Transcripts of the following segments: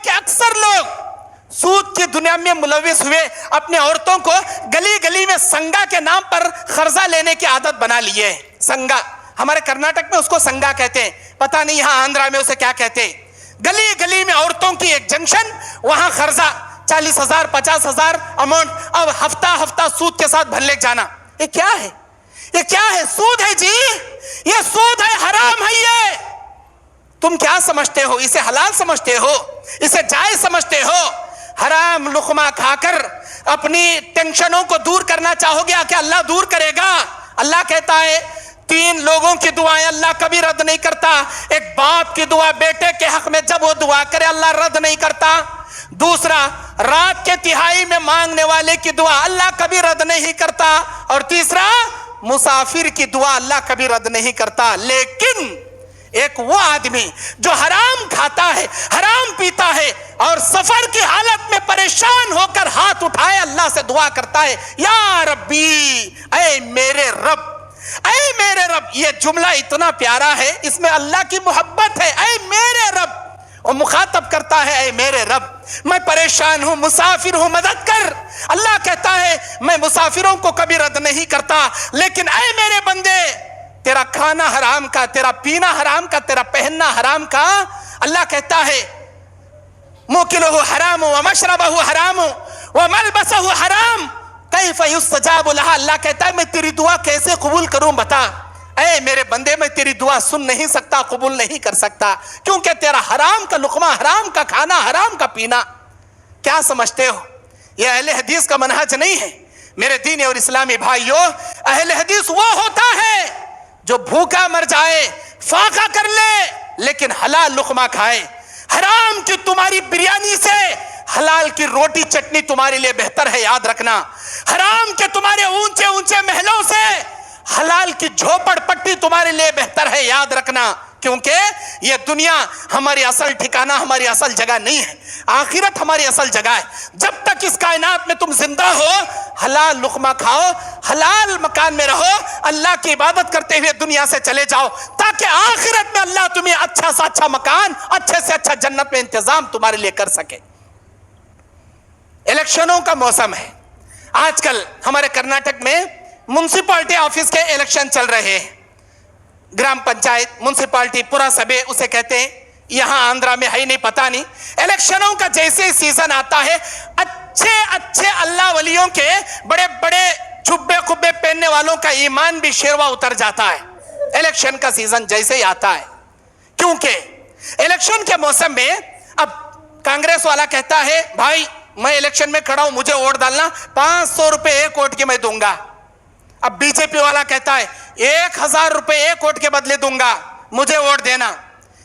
کہ اکثر لوگ سود کی دنیا میں ملوث ہوئے اپنی عورتوں کو گلی گلی میں سنگا کے نام پر قرضہ لینے کی عادت بنا لیے. سنگا ہمارے کرناٹک میں اس کو سنگا کہتے ہیں, پتہ نہیں یہاں آندھرا میں اسے کیا کہتے ہیں. گلی گلی میں عورتوں کی ایک جنکشن, وہاں قرضہ 40,000 50,000 اماؤنٹ, اب ہفتہ ہفتہ سود کے ساتھ بھرنے جانا. یہ کیا ہے؟ یہ کیا ہے؟ سود ہے جی, یہ سود ہے, حرام ہے. یہ تم کیا سمجھتے ہو؟ اسے حلال سمجھتے ہو؟ اسے جائز سمجھتے ہو؟ حرام لقمہ کھا کر اپنی ٹینشنوں کو دور کرنا چاہو گے کہ اللہ دور کرے گا؟ اللہ کہتا ہے 3 لوگوں کی دعائیں اللہ کبھی رد نہیں کرتا. ایک باپ کی دعا بیٹے کے حق میں جب وہ دعا کرے اللہ رد نہیں کرتا. دوسرا, رات کے تہائی میں مانگنے والے کی دعا اللہ کبھی رد نہیں کرتا. اور تیسرا, مسافر کی دعا اللہ کبھی رد نہیں کرتا. لیکن ایک وہ آدمی جو حرام کھاتا ہے, حرام پیتا ہے اور سفر کی حالت میں پریشان ہو کر ہاتھ اٹھائے اللہ سے دعا کرتا ہے, یا ربی, اے میرے رب, اے میرے رب. یہ جملہ اتنا پیارا ہے, اس میں اللہ کی محبت ہے. اے میرے رب, اور مخاطب کرتا ہے اے میرے رب, میں پریشان ہوں, مسافر ہوں, مدد کر. اللہ کہتا ہے میں مسافروں کو کبھی رد نہیں کرتا, لیکن اے میرے بندے, تیرا کھانا حرام کا, تیرا پینا حرام کا, تیرا پہننا حرام کا. اللہ کہتا ہے موکلہ حرام ومشربہ حرام وملبسہ حرام کیف یستجاب لہا. اللہ کہتا ہے میں تیری دعا کیسے قبول کروں بتا. اے میرے بندے, میں تیری دعا سن نہیں سکتا, قبول نہیں کر سکتا, کیونکہ تیرا حرام کا لقمہ, حرام کا کھانا, حرام کا پینا. کیا سمجھتے ہو یہ اہل حدیث کا منہج نہیں ہے؟ میرے دینی اور اسلامی بھائیوں, اہل حدیث وہ ہوتا ہے جو بھوکا مر جائے, فاقہ کر لے, لیکن حلال لقمہ کھائے. حرام کی تمہاری بریانی سے حلال کی روٹی چٹنی تمہارے لیے بہتر ہے, یاد رکھنا. حرام کے تمہارے اونچے اونچے محلوں سے حلال کی جھوپڑ پٹی تمہارے لیے بہتر ہے, یاد رکھنا. کیونکہ یہ دنیا ہماری اصل ٹھکانہ, ہماری اصل جگہ نہیں ہے. آخرت ہماری اصل جگہ ہے. جب تک اس کائنات میں تم زندہ ہو, حلال لقمہ کھاؤ, حلال مکان میں رہو, اللہ کی عبادت کرتے ہوئے دنیا سے چلے جاؤ, تاکہ آخرت میں اللہ تمہیں اچھا سا اچھا مکان, اچھے سے اچھا جنت میں انتظام تمہارے لیے کر سکے. الیکشنوں کا موسم ہے. آج کل ہمارے کرناٹک میں منسپالٹی آفس کے الیکشن چل رہے ہیں. گرام پنچایت, منسپالٹی, پورا سبے اسے کہتے ہیں. یہاں آندھرا میں ہے نہیں, پتہ نہیں. الیکشنوں کا جیسے سیزن آتا ہے, اچھے اچھے اللہ ولیوں کے بڑے بڑے جبے کبے پہننے والوں کا ایمان بھی شیروا اتر جاتا ہے الیکشن کا سیزن جیسے ہی آتا ہے. کیونکہ الیکشن کے موسم میں اب کانگریس والا کہتا ہے بھائی میں الیکشن میں کھڑا ہوں, مجھے ووٹ ڈالنا, 500 روپے ایک ووٹ کے میں دوں گا. اب بی جے پی والا کہتا ہے 1000 روپے ایک ووٹ کے بدلے دوں گا, مجھے ووٹ دینا.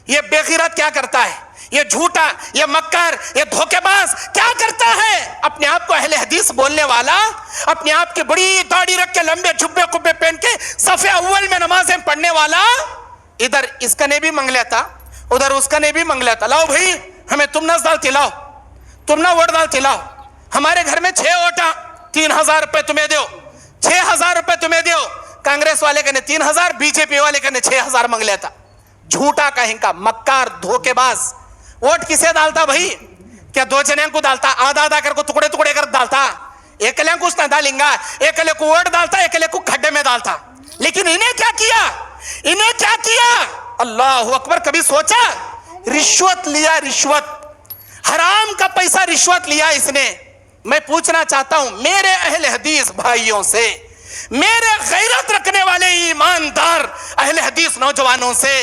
یہ بے غیرت کیا کرتا ہے؟ یہ جھوٹا, یہ مکار, یہ دھوکے باز کیا کرتا ہے؟ اپنے آپ کو اہل حدیث بولنے والا, اپنے آپ کی بڑی داڑھی رکھ کے, لمبے جبے کبے پہن کے, صف اول میں نمازیں پڑھنے والا, ادھر اس کا نے بھی منگ لیتا, ادھر اس کا نے بھی منگ لیتا. لاؤ بھائی ہمیں تم نہ ڈالتی, لاؤ تم نہ ووٹ ڈالتی, لاؤ ہمارے گھر میں 6 ووٹاں, 3000 روپے تمہیں دیو, 6000 روپے تمہیں دیو. کانگریس والے کہنے 3000, بی جے پی والے کہنے 6000 منگ لیتا. جھوٹا کہیں کا, مکار, دھوکے باز. ووٹ کسے ڈالتا بھائی؟ کیا 2 جنوں کو ڈالتا؟ آدھا آدھا کر کو ٹکڑے ٹکڑے کر ڈالتا. ایکلے کو اس نہ ڈالیں گا, ایکلے کو ووٹ ڈالتا, ایکلے کو کھڈے میں ڈالتا. لیکن انہیں کیا کیا, انہیں کیا کیا؟ اللہ اکبر. کبھی سوچا؟ رشوت لیا, رشوت, حرام کا پیسہ رشوت لیا اس نے. میں پوچھنا چاہتا ہوں میرے اہل حدیث بھائیوں سے, میرے غیرت رکھنے والے ایماندار اہل حدیث نوجوانوں سے,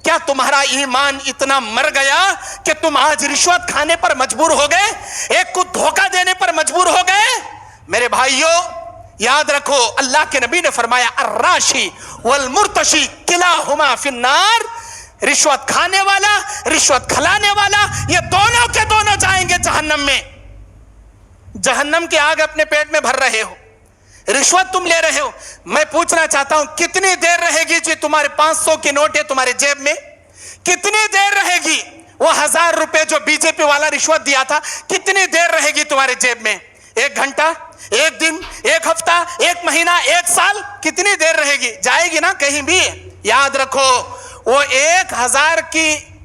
کیا تمہارا ایمان اتنا مر گیا کہ تم آج رشوت کھانے پر مجبور ہو گئے, ایک کو دھوکہ دینے پر مجبور ہو گئے؟ میرے بھائیوں یاد رکھو, اللہ کے نبی نے فرمایا الراشی والمرتشی کلاہما فی النار. رشوت کھانے والا, رشوت کھلانے والا, یہ دونوں کے دونوں جائیں گے جہنم میں. جہنم کی آگ اپنے پیٹ میں بھر رہے ہو, رشوت تم لے رہے ہو. میں پوچھنا چاہتا ہوں کتنی دیر رہے گی جی تمہارے 500 کی نوٹ ہے تمہارے جیب میں؟ کتنی دیر رہے گی وہ 1000 روپے جو بی جے پی والا رشوت دیا تھا, کتنی دیر رہے گی تمہارے جیب میں؟ 1 گھنٹہ, 1 دن, 1 ہفتہ, 1 مہینہ, 1 سال, کتنی دیر رہے گی؟ جائے گی نا کہیں بھی. یاد رکھو وہ 1000 کی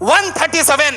137